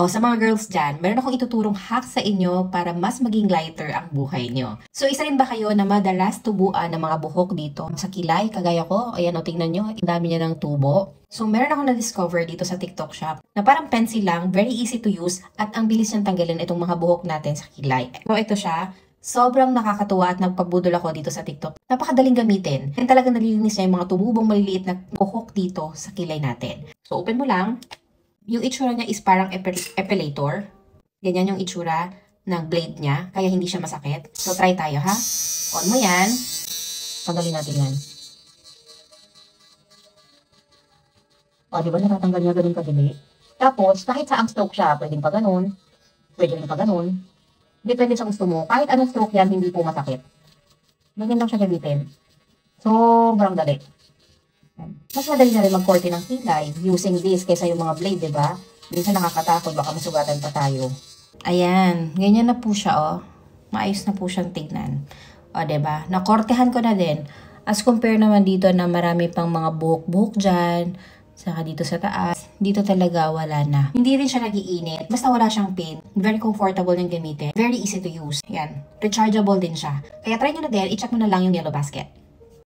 O, sa mga girls dyan, meron akong ituturong hack sa inyo para mas maging lighter ang buhay nyo. So, isa rin ba kayo na madalas tubuan ng mga buhok dito sa kilay, kagaya ko? Ayan, o, tingnan nyo, ang dami niya ng tubo. So, meron ako na-discover dito sa TikTok shop na parang pencil lang, very easy to use, at ang bilis niyang tanggalin itong mga buhok natin sa kilay. So, ito siya. Sobrang nakakatuwa at nagpabudol ako dito sa TikTok. Napakadaling gamitin. And talagang nalilinis niya yung mga tumubong maliliit na buhok dito sa kilay natin. So, open mo lang. Yung itsura niya is parang epilator. Ganyan yung itsura ng blade niya, kaya hindi siya masakit. So, try tayo, ha? On mo yan. Tanggalin natin yan. O, di ba natatanggal niya ganun kadali? Tapos, kahit saang stroke siya, pwedeng pa ganun, pwede rin pa ganun. Depende sa gusto mo. Kahit anong stroke yan, hindi po masakit. Ganyan lang siya gamitin. Sobrang dali. Mas madali na rin mag-korte ng kilay using this kaysa yung mga blade, diba? Minsan nakakatakot, baka masugatan pa tayo. Ayan, ganyan na po siya, oh. Maayos na po siyang tignan. O, diba? Nakortehan ko na din. As compare naman dito na marami pang mga buhok-buhok dyan, saka dito sa taas, dito talaga wala na. Hindi rin siya nagiinit, basta wala siyang pain. Very comfortable yung gamitin. Very easy to use. Yan, rechargeable din siya. Kaya try nyo na din, i-check mo na lang yung yellow basket.